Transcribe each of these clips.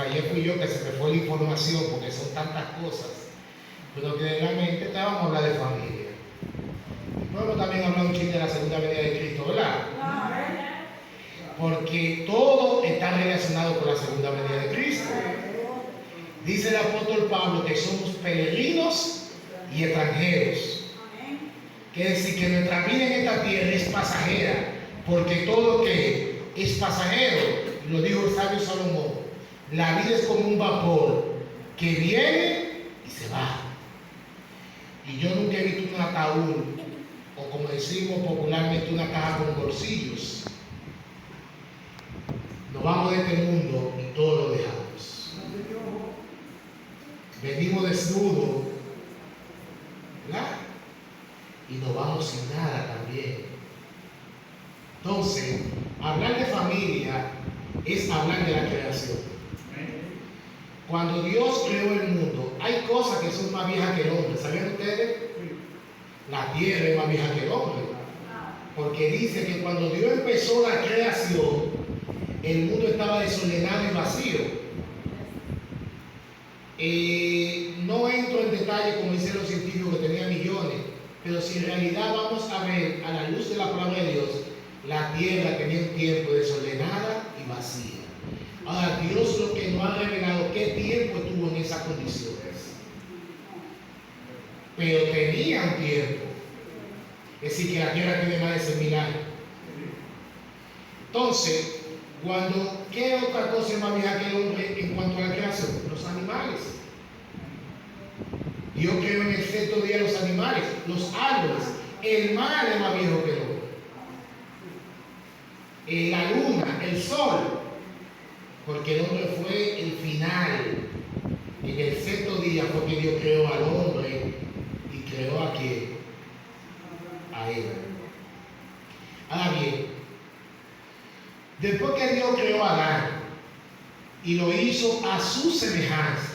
ayer fui yo que se me fue la información porque son tantas cosas, pero que de la mente estábamos a hablar de familia. Luego también hablar un chiste de la segunda venida de Cristo, ¿verdad? Porque todo está relacionado con la segunda venida de Cristo. Dice el apóstol Pablo que somos peregrinos y extranjeros. Quiere decir que nuestra vida en esta tierra es pasajera, porque todo que es pasajero, lo dijo el sabio Salomón, la vida es como un vapor que viene y se va. Y yo nunca he visto un ataúd, o como decimos popularmente, una caja con bolsillos. Nos vamos de este mundo y todo lo dejamos. Venimos desnudos, ¿verdad? Y nos vamos sin nada también. Entonces, hablar de familia es hablar de la creación. Cuando Dios creó el mundo, hay cosas que son más viejas que el hombre. ¿Sabían ustedes? La tierra es más vieja que el hombre. Porque dice que cuando Dios empezó la creación, el mundo estaba desordenado y vacío. No entro en detalle como dicen los científicos que tenía millones, pero si en realidad vamos a ver a la luz de la palabra de Dios, la tierra tenía un tiempo desordenada y vacía. Ahora Dios lo que nos ha revelado qué tiempo estuvo en esas condiciones, pero tenía un tiempo. Es decir, que la tierra tiene más de 6.000 años. Entonces, ¿qué otra cosa es más vieja que el hombre en cuanto a la creación? Los animales. Dios creó en el sexto día los animales, los árboles. El mar es más viejo que el hombre. La luna, el sol, porque el hombre fue el final. En el sexto día fue que Dios creó al hombre y creó a quién, a Eva. Ahora bien, después que Dios creó a Adán y lo hizo a su semejanza,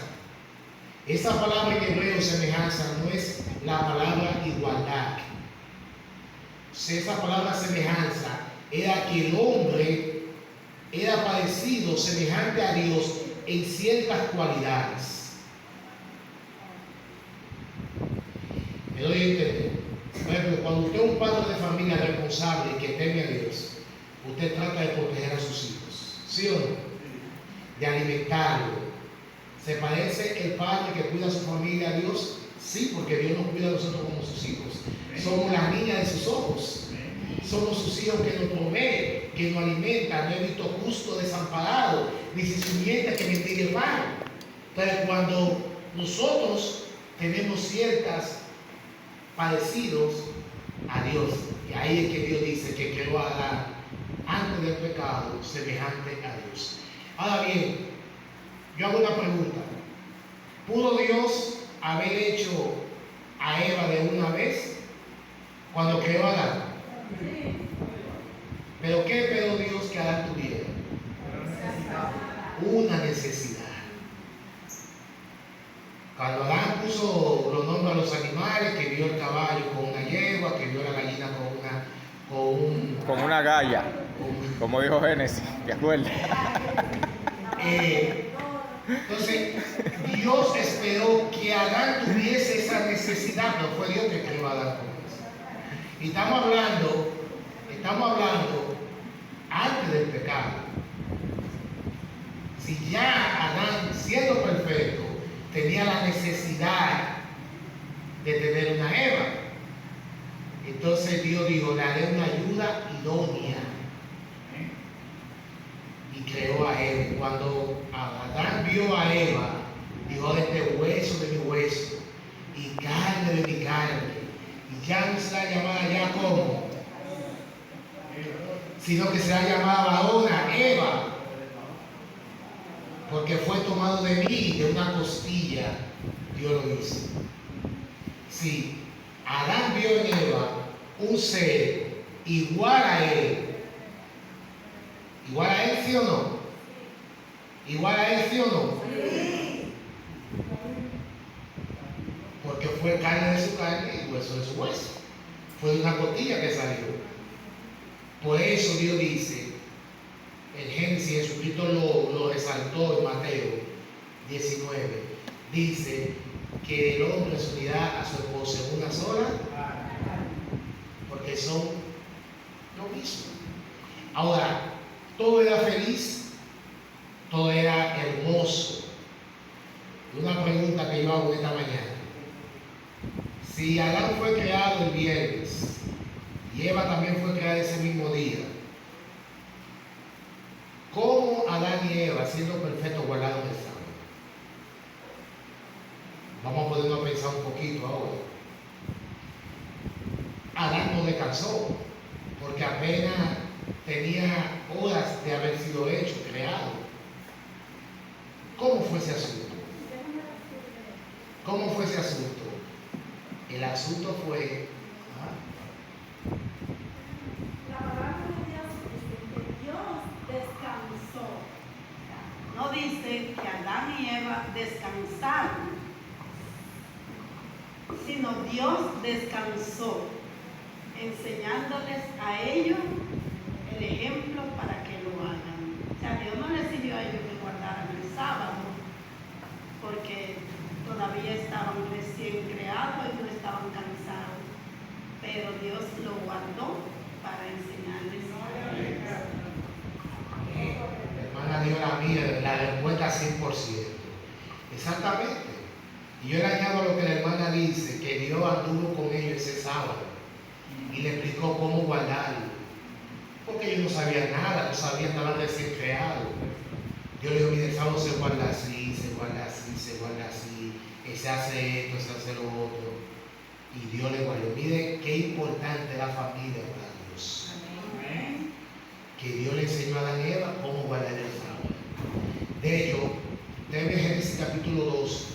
esa palabra en hebreo semejanza no es la palabra igualdad. Esa palabra semejanza era que el hombre era parecido, semejante a Dios en ciertas cualidades. ¿Me doy a entender? Por ejemplo, cuando usted es un padre de familia responsable y que teme a Dios, usted trata de proteger a sus hijos, ¿sí o no? De alimentarlo. ¿Se parece el padre que cuida a su familia a Dios? Sí, porque Dios nos cuida a nosotros como sus hijos. Somos las niñas de sus ojos. Somos sus hijos que nos proveen, que nos alimentan. No he visto justo desamparado, ni sin simiente que mendigue el pan. Entonces, cuando nosotros tenemos ciertas parecidos a Dios, y ahí es que Dios dice que creó a Adán antes del pecado, semejante a Dios. Ahora bien, yo hago una pregunta. ¿Pudo Dios haber hecho a Eva de una vez cuando creó a Adán? Sí. ¿Pero qué esperó Dios que Adán tuviera? Una necesidad. Cuando Adán puso los nombres a los animales, que vio el caballo con una yegua, que vio la gallina con una galla, como dijo Génesis, ¿te acuerdas? Entonces, Dios esperó que Adán tuviese esa necesidad, no fue Dios que creó a Adán con eso. Y estamos hablando antes del pecado. Si ya Adán, siendo perfecto, tenía la necesidad de tener una Eva, entonces Dios dijo, le haré una ayuda idónea. Y creó a Eva. Cuando Adán vio a Eva, dijo, de este hueso de mi hueso y carne de mi carne. Y ya no será llamada ya como, sino que será llamada ahora Eva, porque fue tomado de mí, de una costilla, Dios lo hizo. Sí, Adán vio en Eva un ser igual a él. ¿Igual a él, sí o no? ¿Igual a él, sí o no? Sí. Porque fue carne de su carne y hueso de su hueso. Fue de una costilla que salió. Por eso Dios dice, en Génesis, Jesucristo lo resaltó en Mateo, 19, dice que el hombre se unirá a su esposa en una sola, porque son lo mismo. Ahora, todo era feliz, todo era hermoso. Una pregunta que yo hago esta mañana: si Adán fue creado el viernes y Eva también fue creada ese mismo día, ¿cómo Adán y Eva, siendo perfectos, guardaron el sábado? Vamos a ponernos a pensar un poquito ahora. Adán no descansó, porque apenas tenía horas de haber sido hecho, creado. ¿Cómo fue ese asunto? ¿Cómo fue ese asunto? El asunto fue... La palabra de Dios dice que Dios descansó. No dice que Adán y Eva descansaron, sino Dios descansó, enseñándoles a ellos el ejemplo para que lo hagan. O sea, Dios no les pidió a ellos que guardaran el sábado, porque todavía estaban recién creados y no estaban cansados, pero Dios lo guardó para enseñarles a ellos. Hermana dio la mía, la respuesta 100%. Exactamente. Y yo le añado lo que la hermana dice, que Dios anduvo con ellos ese sábado y le explicó cómo guardarlo. Porque ellos no sabían nada, no sabían, estaban recién creados. Dios le dijo: mire, el sábado se guarda así, se guarda así, se guarda así, se hace esto, se hace lo otro. Y Dios le guardó. Mire qué importante es la familia para Dios. Amén. Que Dios le enseñó a Adán y Eva cómo guardar el sábado. De hecho, usted ve Génesis capítulo 2,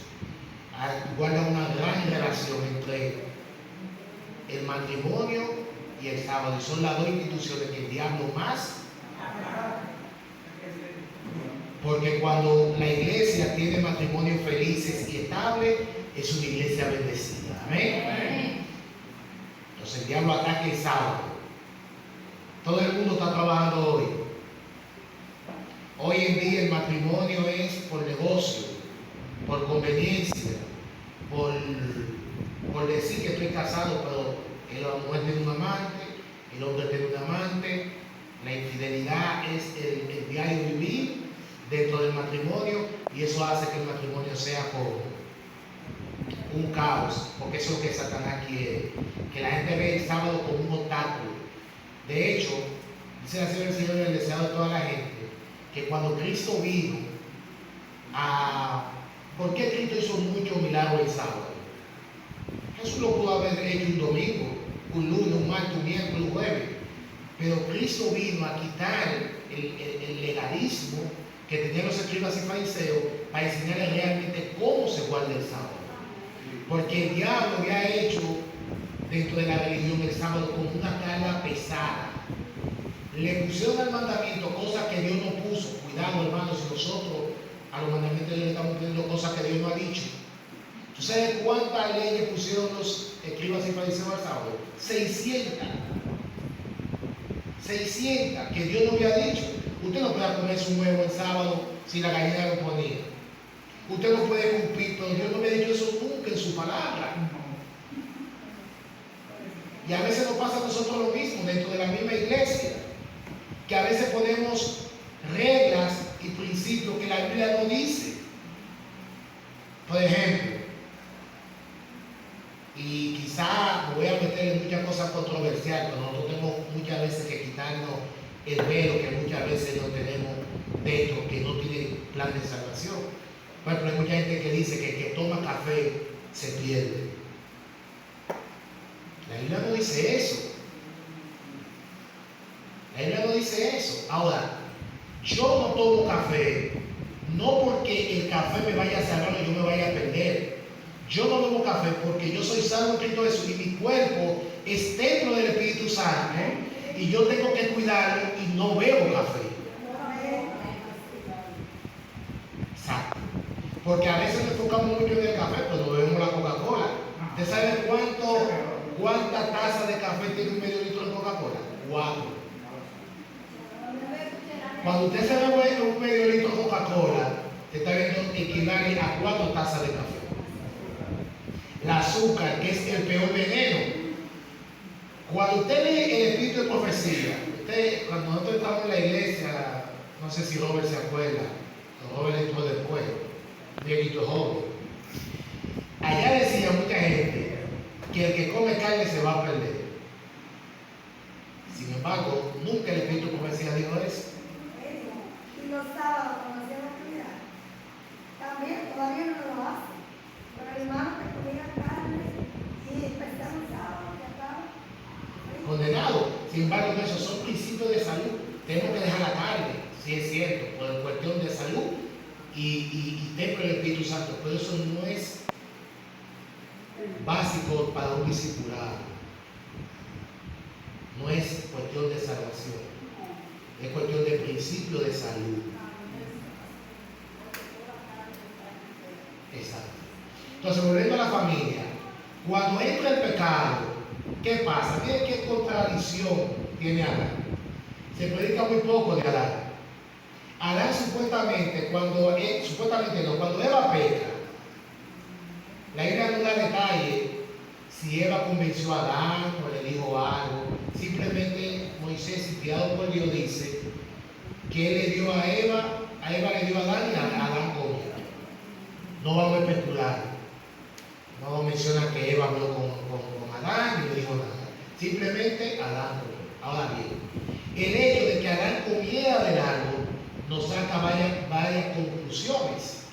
guarda una gran relación entre el matrimonio y el sábado. Y son las dos instituciones que el diablo más. Porque cuando la iglesia tiene matrimonios felices y estables, es una iglesia bendecida. Amén. Entonces el diablo ataca el sábado. Todo el mundo está trabajando hoy. Hoy en día el matrimonio es por negocio, por conveniencia, por decir que estoy casado, pero la mujer tiene un amante, el hombre tiene un amante. La infidelidad es el diario vivir dentro del matrimonio, y eso hace que el matrimonio sea como un caos, porque eso es lo que Satanás quiere, que la gente ve el sábado como un obstáculo. De hecho, dice la Señora del Señor en el deseado de toda la gente, que cuando Cristo vino ¿por qué Cristo hizo muchos milagros el sábado? Jesús lo pudo haber hecho un domingo, un lunes, un martes, un miércoles, un jueves, pero Cristo vino a quitar el legalismo que tenían los escribas y fariseos para enseñarles realmente cómo se guarda el sábado. Porque el diablo había hecho dentro de la religión el sábado como una carga pesada. Le pusieron al mandamiento cosas que Dios no puso. Cuidado, hermanos, si nosotros a los mandamientos de Dios le estamos poniendo cosas que Dios no ha dicho. ¿Tú sabes cuántas leyes pusieron los escribas y fariseos al sábado? 600. 600 que Dios no había dicho. Usted no puede comerse un huevo el sábado si la gallina lo ponía. Usted no puede cumplir, pero Dios no me ha dicho eso nunca en su palabra. Y a veces nos pasa a nosotros lo mismo dentro de la misma iglesia, que a veces ponemos reglas y principios que la Biblia no dice. Por ejemplo, y quizá me voy a meter en muchas cosas controversiales, pero nosotros tenemos muchas veces que quitarnos el velo que muchas veces no tenemos dentro, que no tiene plan de salvación. Por ejemplo, hay mucha gente que dice que el que toma café se pierde. La Biblia no dice eso. La Biblia no dice eso. Ahora, yo no tomo café, no porque el café me vaya a salvar o yo me vaya a perder. Yo no bebo café porque yo soy salvo en Cristo Jesús y mi cuerpo es templo del Espíritu Santo y yo tengo que cuidarlo y no bebo café. Exacto. Porque a veces nos enfocamos mucho en el café, pero no bebemos la Coca-Cola. ¿Usted sabe cuántas tazas de café tiene un medio litro de Coca-Cola? 4. Cuando usted se bebe un medio litro de Coca-Cola, te está viendo equivale a 4 tazas de café. El azúcar, que es el peor veneno. Cuando usted lee el espíritu de profecía, cuando nosotros estamos en la iglesia, no sé si Robert se acuerda, o Robert entró después, un viejito joven. Allá decía mucha gente que el que come carne se va a perder. Sin embargo, nunca el espíritu de profecía dijo eso. Y los sábados, cuando hacían la actividad, también todavía no lo hacen. Pero el hermano que comía carne y empezamos el sábado, ya estaba Condenado. Sin embargo, esos son principios de salud. Tenemos que dejar la carne, si es cierto, por cuestión de salud y templo del Espíritu Santo. Pero eso no es básico para un discipulado. No es cuestión de salvación. Es cuestión de principio de salud. Exacto. Entonces, volviendo a la familia, cuando entra el pecado, ¿qué pasa? Miren qué contradicción tiene Adán. Se predica muy poco de Adán. Adán supuestamente, cuando Eva peca, la Biblia no da detalle si Eva convenció a Adán o le dijo algo. Simplemente Moisés, inspirado por Dios, dice que él le dio a Eva le dio a Adán y a Adán comió. No vamos a especular. No menciona que Eva habló con Adán y le dijo nada. Simplemente Adán comió. Ahora bien, el hecho de que Adán comiera del árbol nos saca varias conclusiones.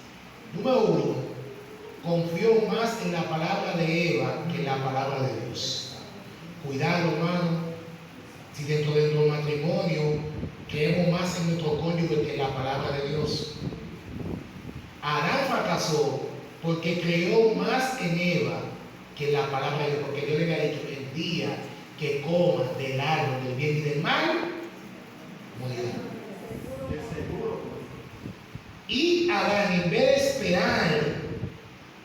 Número 1, confió más en la palabra de Eva que en la palabra de Dios. Cuidado, hermano, si dentro de nuestro matrimonio creemos más en nuestro cónyuge que en la palabra de Dios. Adán fracasó porque creyó más en Eva que en la palabra de Dios, porque Dios le había dicho: el día que coman del árbol del bien y del mal, morirán. Y Adán, en vez de esperar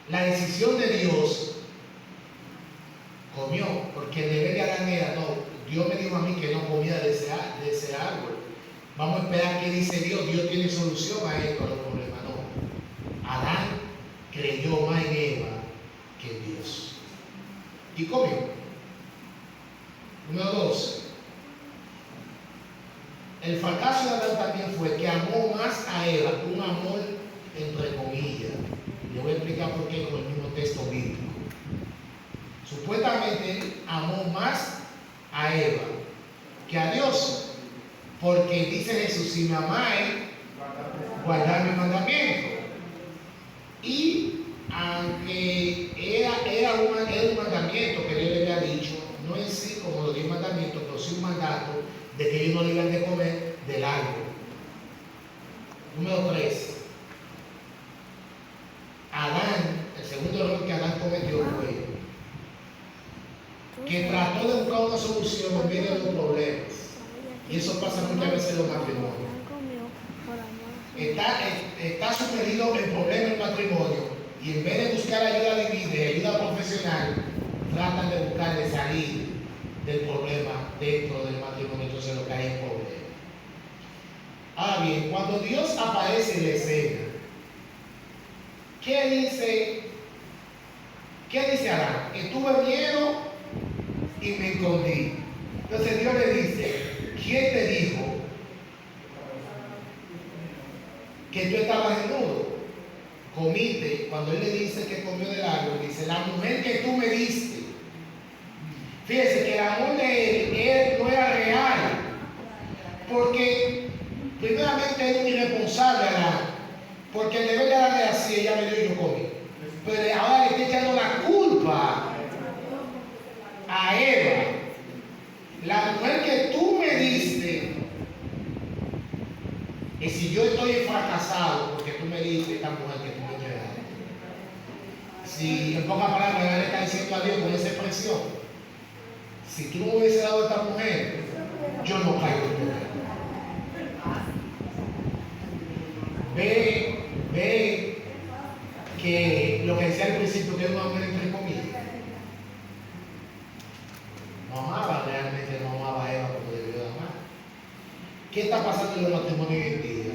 la decisión de Dios, comió, porque el deber de Adán era: no, Dios me dijo a mí que no comía de ese árbol. Vamos a esperar qué dice Dios. Dios tiene solución a esto, a los problemas. No. Adán creyó más en Eva que en Dios. Y comió. Número 2. El fracaso de Adán también fue que amó más a Eva, un amor entre comillas. Le voy a explicar por qué con el mismo texto bíblico. Supuestamente amó más a Eva que a Dios, porque dice Jesús: si me amáis, guardad mi mandamiento. Y aunque era un mandamiento que Dios le había dicho, no en sí como los 10 mandamientos, pero sí un mandato de que ellos no le iban de comer del árbol. Número 3. Adán, el segundo error que Adán cometió fue que trató de buscar una solución en medio de los problemas. Y eso pasa muchas veces en los matrimonios. Está sumergido en problemas el matrimonio y en vez de buscar ayuda divina y ayuda profesional, tratan de buscar de salir del problema dentro del matrimonio. Entonces lo que hay es problema. Ahora bien, cuando Dios aparece en la escena, ¿qué dice Adán? Estuve miedo y me escondí. Entonces Dios le dice: ¿quién te dijo que tú estabas desnudo? Comiste. Cuando él le dice que comió del árbol, dice: la mujer que tú me diste. Fíjese que el amor de él no era real, porque primeramente era un irresponsable Adán, porque el deber de Adán era así: ella me dio y yo comí. Pero ahora le está echando la culpa a Eva. La mujer que tú me diste. Y si yo estoy fracasado porque tú me diste esta mujer que tú me entregaste. Si en pocas palabras le está diciendo a Dios con esa expresión: si tú no me hubieses dado esta mujer, yo no caigo en tu mujer. Ve que lo que decía al principio, que es un hombre entre comillas, no amaba realmente, no amaba a Eva como debió de amar. ¿Qué está pasando en los matrimonios hoy en día?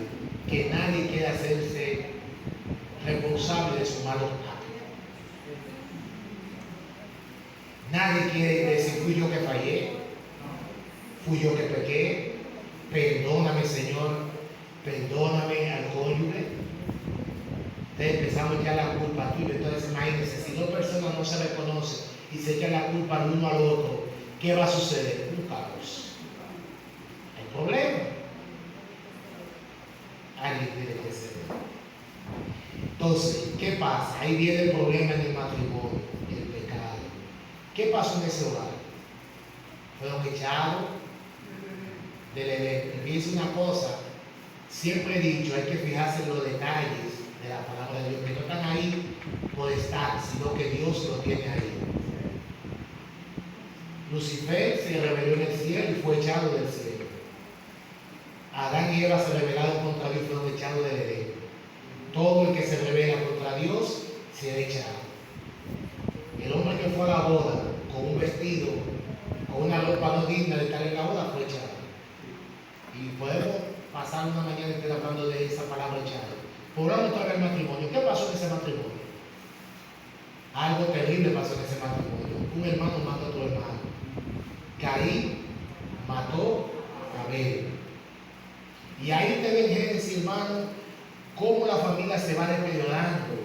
Que nadie quiere hacerse responsable de sus malos actos. Nadie quiere decir fui yo que fallé, fui yo que pequé, perdóname Señor, perdóname al cónyuge. Entonces empezamos ya la culpa tuya. Entonces imagínense, si dos personas no se reconocen y se echan la culpa el uno al otro, ¿qué va a suceder? Un caos. Hay problema. Alguien tiene que ser. Entonces, ¿qué pasa? Ahí viene el problema en el matrimonio, el pecado. ¿Qué pasó en ese hogar? Fueron echados del evento. Fíjense una cosa, siempre he dicho, hay que fijarse en los detalles de la palabra de Dios, que no están ahí por estar, sino que Dios lo tiene ahí. Lucifer se rebeló en el cielo y fue echado del cielo. Adán y Eva se rebelaron contra Dios y fueron echados del Edén. Todo el que se rebela contra Dios se ha echado. El hombre que fue a la boda con un vestido, con una ropa no digna de estar en la boda, fue echado. Y podemos pasar una mañana entera hablando de esa palabra echado. Volvamos otra vez al matrimonio. ¿Qué pasó en ese matrimonio? Algo terrible pasó en ese matrimonio. Un hermano mató a otro hermano. Caín mató a Abel. Y ahí te ven, Génesis, hermano, cómo la familia se va deteriorando.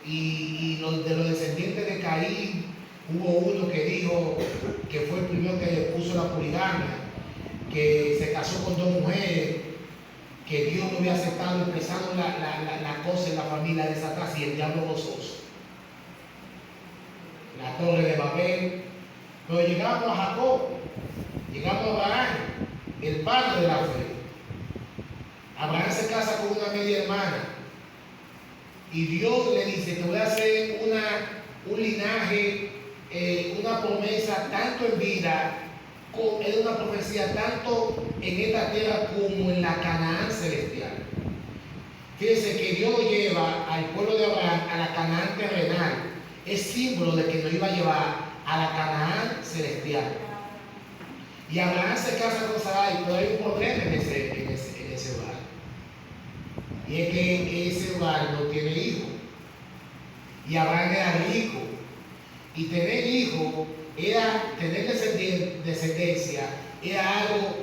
Y de los descendientes de Caín, hubo uno que dijo que fue el primero que le puso la poligamia, que se casó con dos mujeres, que Dios no había aceptado. Empezaron la cosa en la familia de Satanás y el diablo gozoso. La torre de Babel. Pero llegamos a Jacob, llegamos a Abraham, el padre de la fe. Abraham se casa con una media hermana y Dios le dice: te voy a hacer un linaje, una promesa tanto en vida, es una profecía tanto en esta tierra como en la Canaán celestial. Fíjense que Dios lo lleva al pueblo de Abraham a la Canaán terrenal, es símbolo de que nos iba a llevar a la Canaán celestial. Y Abraham se casa con Sarai, pero hay un problema en ese hogar. Y es que ese hogar no tiene hijos. Y Abraham era rico. Y tener hijos era tener descendencia, era algo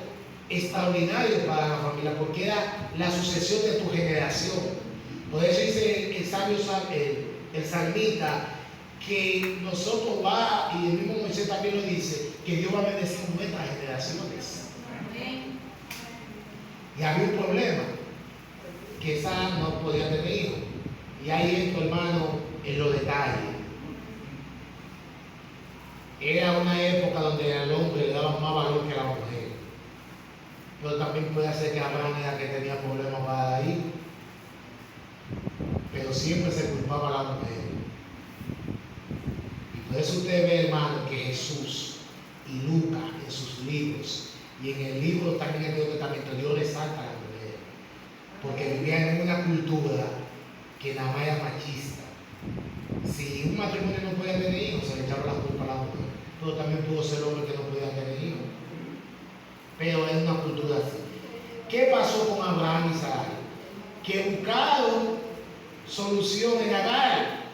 extraordinario para la familia, porque era la sucesión de tu generación. Por eso dice el sabio, el salmista, que nosotros y el mismo Moisés también lo dice, que Dios va a bendecir nuestras generaciones. Amén. Y había un problema, que Sara no podía tener hijos. Y ahí esto, hermano, en los detalles. Era una época donde al hombre le daban más valor que a la mujer. Pero también puede ser que Abraham era que tenía problemas para dar hijos. Pero siempre se culpaba a la mujer. Y por eso usted ve, hermano, que Jesús y Lucas en sus libros, y en el libro también del Nuevo Testamento, Dios resalta a la mujer. Porque vivían en una cultura que nada más era machista. Si un matrimonio no podía tener hijos, se le echaba la culpa a la mujer. Pero también pudo ser hombre que no podía tener hijos. Pero es una cultura así. ¿Qué pasó con Abraham y Sarai? Que buscaron solución en Agar.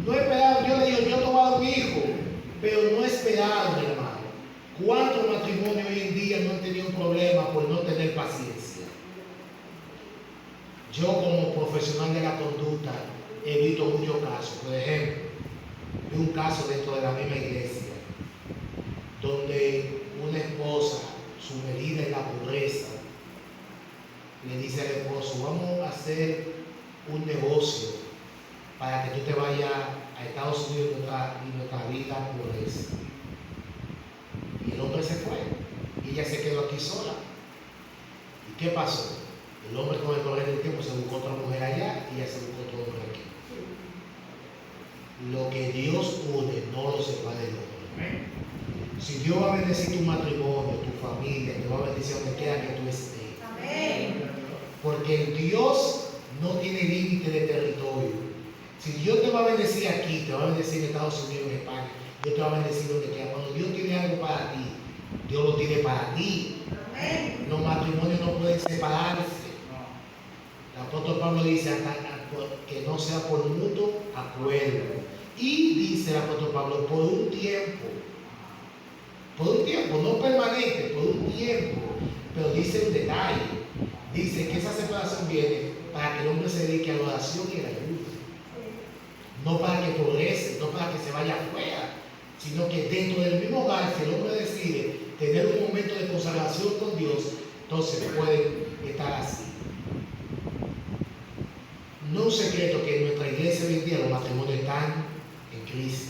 No esperaron, yo le digo, yo te voy a dar un hijo, pero no esperaron, hermano. ¿Cuántos matrimonios hoy en día no han tenido un problema por no tener paciencia? Yo como profesional de la conducta he visto muchos casos. Por ejemplo, vi un caso dentro de la misma iglesia, donde una esposa, sumergida en la pobreza, le dice al esposo: vamos a hacer un negocio para que tú te vayas a Estados Unidos y nuestra vida pobreza. Y el hombre se fue y ella se quedó aquí sola. ¿Y qué pasó? El hombre, con el correr del tiempo, se buscó otra mujer allá y ella se buscó otro hombre aquí. Lo que Dios une no lo separa del hombre. Si Dios va a bendecir tu matrimonio, tu familia, te va a bendecir donde quiera que tú estés. Amén. Porque Dios no tiene límite de territorio. Si Dios te va a bendecir aquí, te va a bendecir en Estados Unidos, en España, Dios te va a bendecir donde quiera. Cuando Dios tiene algo para ti, Dios lo tiene para ti. Amén. Los matrimonios no pueden separarse. El apóstol Pablo dice que no sea por mutuo acuerdo. Y dice el apóstol Pablo, por un tiempo, no permanente, por un tiempo. Pero dice un detalle, dice que esa separación viene para que el hombre se dedique a la oración y a la ayuda. No para que progrese, no para que se vaya afuera, sino que dentro del mismo hogar, si el hombre decide tener un momento de consagración con Dios, entonces puede estar así. No es un secreto que en nuestra iglesia hoy en día los matrimonios están en crisis.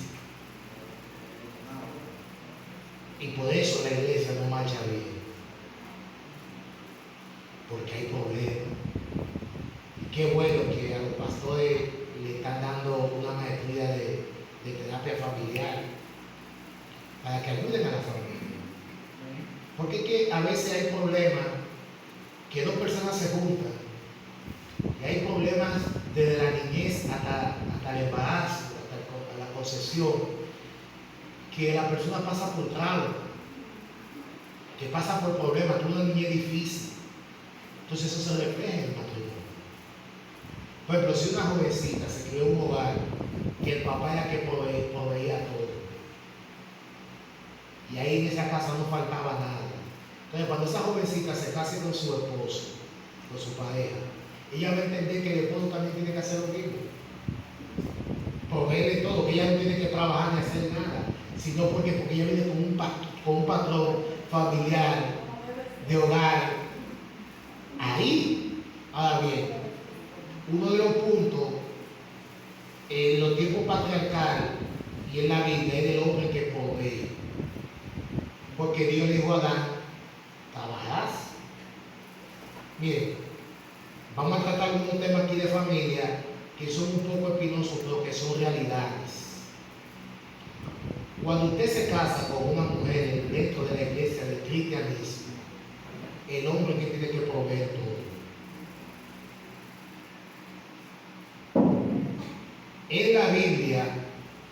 Y por eso la iglesia no marcha bien. Porque hay problemas. Y qué bueno que a los pastores le están dando una maestría de terapia familiar para que ayuden a la familia. Porque es que a veces hay problemas que dos personas se juntan y hay problemas desde la niñez hasta el embarazo, hasta la concepción, que la persona pasa por trauma, que pasa por problemas, tuvo una niñez difícil. Entonces eso se refleja en el matrimonio. Por ejemplo, si una jovencita se crió en un hogar que el papá era que proveía todo, y ahí en esa casa no faltaba nada. Entonces cuando esa jovencita se case con su esposo, con su pareja, ella va a entender que el esposo también tiene que hacer lo mismo. Proveerle todo, que ella no tiene que trabajar ni hacer nada, sino porque ella viene con un patrón familiar, de hogar. Ahí, ahora bien, uno de los puntos en los tiempos patriarcales y en la Biblia es del hombre que provee. Porque Dios le dijo a Adán, trabajarás. Miren, vamos a tratar algunos temas aquí de familia que son un poco espinosos, pero que son realidades. Cuando usted se casa con una mujer dentro de la iglesia del cristianismo, el hombre que tiene que proveer todo. En la Biblia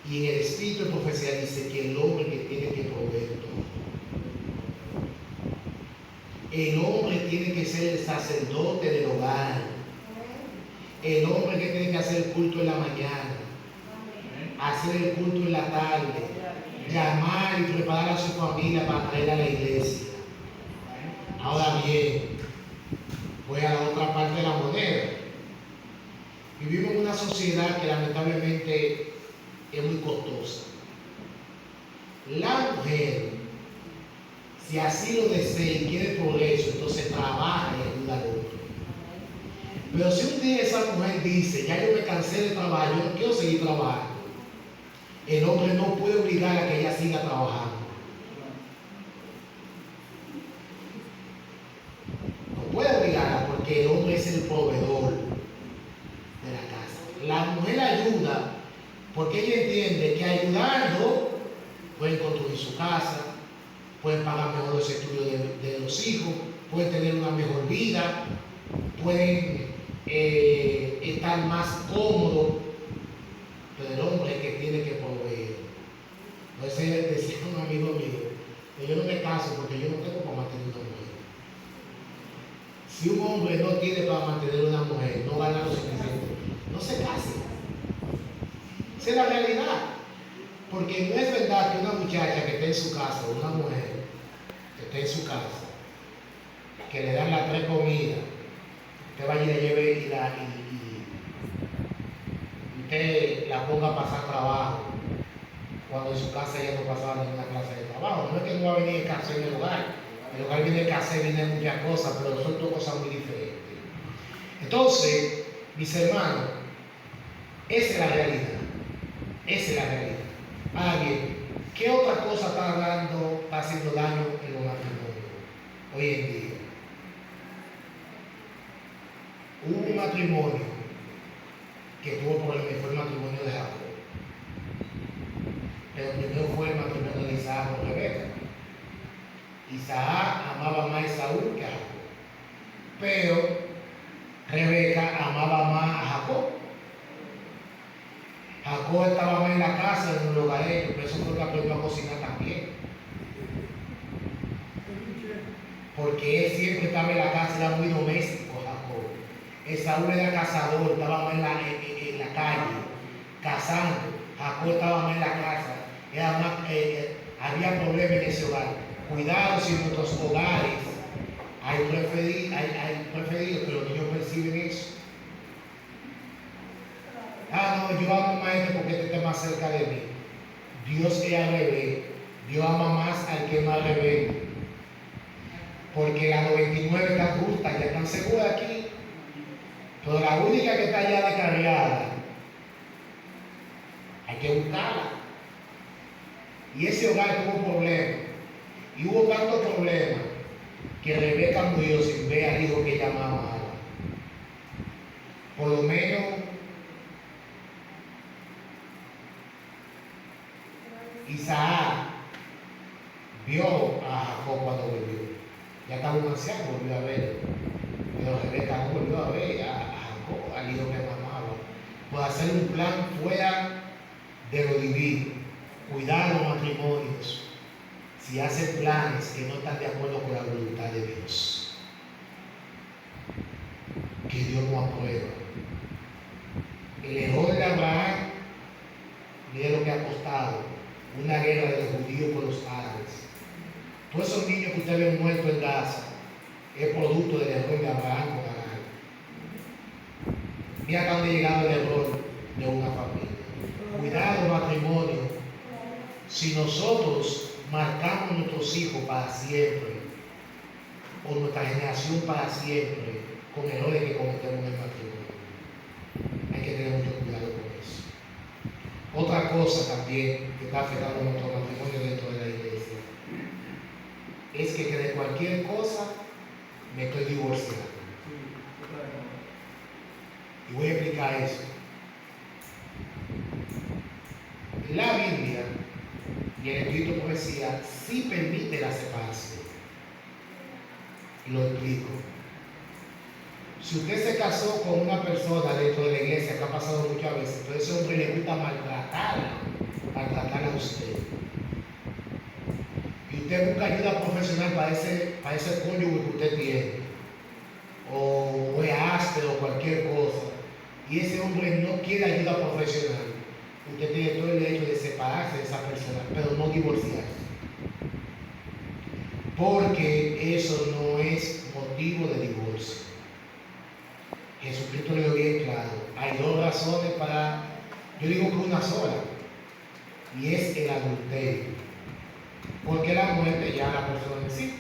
y en el Espíritu de Profecía dice que el hombre que tiene que proveer todo. El hombre tiene que ser el sacerdote del hogar. El hombre que tiene que hacer el culto en la mañana, hacer el culto en la tarde, llamar y preparar a su familia para traer a la iglesia. Ahora bien, voy a la otra parte de la moneda. Vivimos en una sociedad que lamentablemente es muy costosa. La mujer, si así lo desea y quiere progreso, entonces trabaja y ayuda al otro. Pero si un día esa mujer dice, ya yo me cansé de trabajar, yo no quiero seguir trabajando, el hombre no puede obligar a que ella siga trabajando. No puede obligarla porque el hombre es el proveedor de la casa. La mujer ayuda porque ella entiende que ayudando pueden construir su casa, pueden pagar mejor los estudios de los hijos, pueden tener una mejor vida, pueden estar más cómodos, pero el hombre es el que tiene que proveer. Entonces decía un amigo mío, que yo no me caso porque yo no tengo para mantener una mujer. Si un hombre no tiene para mantener una mujer, no gana lo suficiente, no se case. Esa es la realidad. Porque no es verdad que una muchacha que esté en su casa, o una mujer que esté en su casa, que le dan las 3 comidas, usted vaya y la lleve y usted la ponga a pasar trabajo, cuando en su casa ella no pasaba ninguna clase de trabajo. No es que no va a venir el caso en el hogar viene el caso, viene muchas cosas, pero son dos cosas muy diferentes. Entonces, mis hermanos, esa es la realidad. Esa es la realidad. Ahora bien, ¿qué otra cosa está haciendo daño en los matrimonios hoy en día? Hubo un matrimonio que tuvo problemas, fue el matrimonio de Jacob. Pero primero fue el matrimonio de Isaac con Rebeca. Isaac amaba más a Esaú que a Jacob. Pero Rebeca amaba más a Jacob. Jacob estaba más en la casa, en un lugareño, pero eso fue que aprendió a cocinar también. Porque él siempre estaba en la casa, era muy doméstico, Jacob. Esaú era cazador, estaba más en la calle, cazando. Jacob estaba más en la casa. Había problemas en ese hogar. Cuidado si en nuestros hogares hay preferidos que los niños perciben eso. No, yo amo más a este porque este está más cerca de mí. Dios es al revés. Dios ama más al que más rebelde. Porque las 99 están justas, ya están seguras aquí. Pero la única que está ya descarriada, hay que buscarla. Y ese hogar tuvo problemas. Y hubo tantos problemas que Rebeca murió sin ver al hijo que ella amaba. Por lo menos Isaac vio a Jacob cuando volvió. Ya estaba un anciano, volvió a ver. Pero Rebeca no volvió a ver a Jacob, al hijo que amaba. Por hacer un plan fuera de lo divino. Cuidar los matrimonios. Si hacen planes que no están de acuerdo con la voluntad de Dios. Que Dios no aprueba. El error de Abraham, mire lo que ha costado. Una guerra de los judíos con los árabes. Todos esos niños que ustedes ven muertos en Gaza es producto del error de Abraham con Agar. Mira hasta dónde ha llegado el error de una familia. Cuidado, matrimonio. Si nosotros marcamos a nuestros hijos para siempre, o nuestra generación para siempre, con errores que cometemos en el matrimonio, hay que tener mucho cuidado con eso. Otra cosa también que está afectando a nuestro matrimonio dentro de la iglesia es que de cualquier cosa me estoy divorciando. Y voy a explicar eso. La Biblia y el Espíritu de Profecía sí permite la separación. Y lo explico. Si usted se casó con una persona dentro de la iglesia, que ha pasado muchas veces, entonces ese hombre le gusta maltratarla a usted. Y usted busca ayuda profesional para ese cónyuge que usted tiene, o es áspero o cualquier cosa, y ese hombre no quiere ayuda profesional, usted tiene todo el derecho de separarse de esa persona, pero no divorciarse. Porque eso no es motivo de divorcio. Jesucristo le dio bien claro. Hay dos razones yo digo que una sola, y es el adulterio. Porque la muerte ya la persona en sí.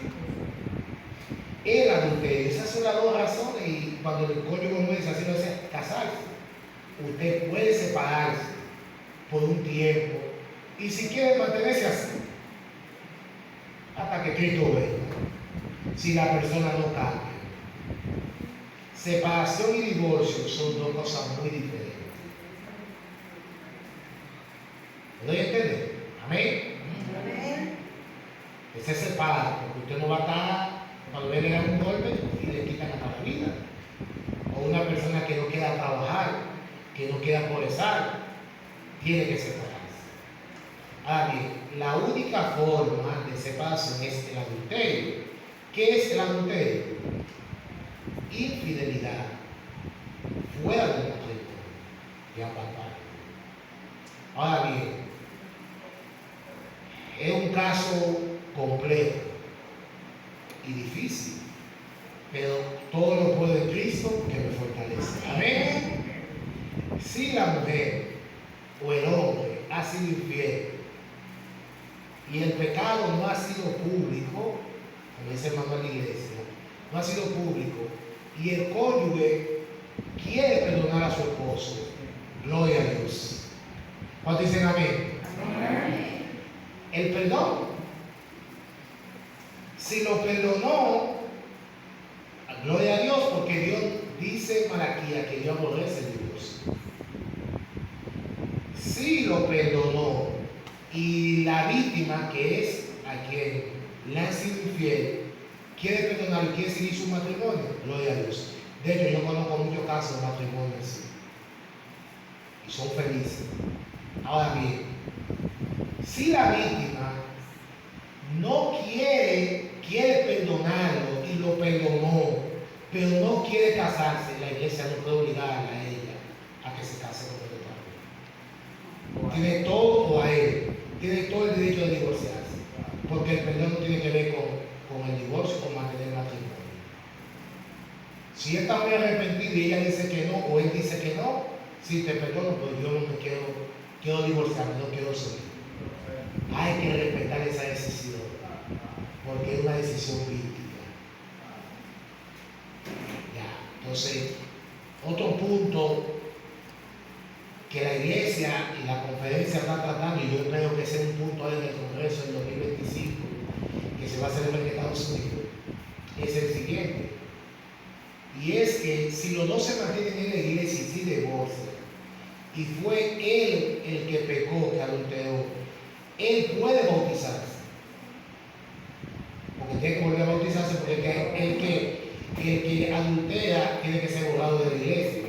El adulterio, esas son las dos razones, y cuando el cónyuge muere, así no es casarse. Usted puede separarse por un tiempo, y si quiere mantenerse así, hasta que Cristo venga, si la persona no cambia. Separación y divorcio son dos cosas muy diferentes. ¿Me doy a entender? Amén. Amén. Usted se separa, porque usted no va a estar cuando le dan un golpe y le quitan la vida. O una persona que no quiera trabajar, que no quiera progresar, tiene que separarse. Ahora bien, la única forma de separación es el adulterio. ¿Qué es el adulterio? Infidelidad fuera del matrimonio, ya papá. Ahora bien, es un caso complejo y difícil, pero todo lo puedo en Cristo que me fortalece. Amén. Si la mujer o el hombre ha sido infiel y el pecado no ha sido público, como dice el manual de la iglesia, no ha sido público, y el cónyuge quiere perdonar a su esposo, gloria a Dios. ¿Cuántos dicen amén? Amén. El perdón, si lo perdonó, gloria a Dios, porque Dios dice en Malaquía que Dios aborrece el divorcio. Si lo perdonó y la víctima, que es a quien le han sido infiel, quiere perdonar y quiere seguir su matrimonio, gloria a Dios. De hecho, yo conozco muchos casos de matrimonio así, y son felices. Ahora bien, si la víctima no quiere perdonarlo y lo perdonó, pero no quiere casarse, la iglesia no puede obligarla a ella a que se case con el otro. Tiene todo, o a él, tiene todo el derecho de divorciarse, porque el perdón no tiene que ver con el divorcio, con mantener el matrimonio. Si él está muy arrepentido y ella dice que no, o él dice que no, sí te perdono, pero yo no me quiero divorciarme, no quiero seguir. Hay que respetar esa decisión, porque es una decisión bíblica. Ya, entonces, otro punto que la iglesia y la conferencia están tratando, y yo creo que ese es un punto ahí en el Congreso en 2025, que se va a celebrar en Estados Unidos, es el siguiente. Y es que si los dos se mantienen en la iglesia y se divorcian, y fue él el que pecó, que adulteró, él puede bautizarse. Porque tiene que volver a bautizarse, porque el que adultera tiene que ser borrado de la iglesia.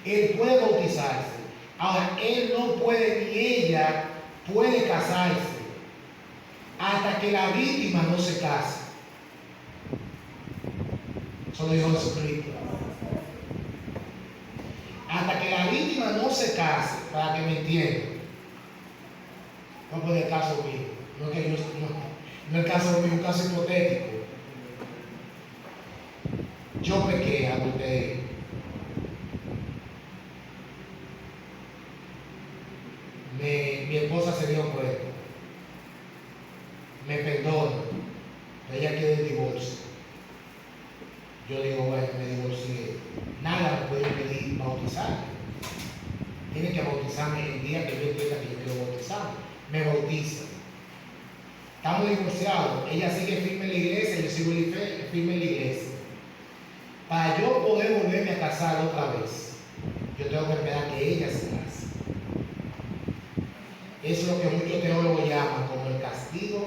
Él puede bautizarse. Ahora, él no puede ni ella puede casarse hasta que la víctima no se case. Eso lo dijo Jesucristo. Hasta que la víctima no se case, para que me entiendan. No puede el caso mío. No es el caso mío, un caso hipotético. Yo pequé, adulteré. Mi esposa se dio cuenta. Me perdona. Ella quiere el divorcio. Yo digo, bueno, me divorcié. Nada me puede impedir bautizarme. Tiene que bautizarme el día que yo entienda que yo quiero bautizarme. Me bautiza. Estamos divorciados. Ella sigue firme en la iglesia, yo sigo firme en la iglesia. Para yo poder volverme a casar otra vez, yo tengo que esperar que ella se case. Eso es lo que muchos teólogos llaman como el castigo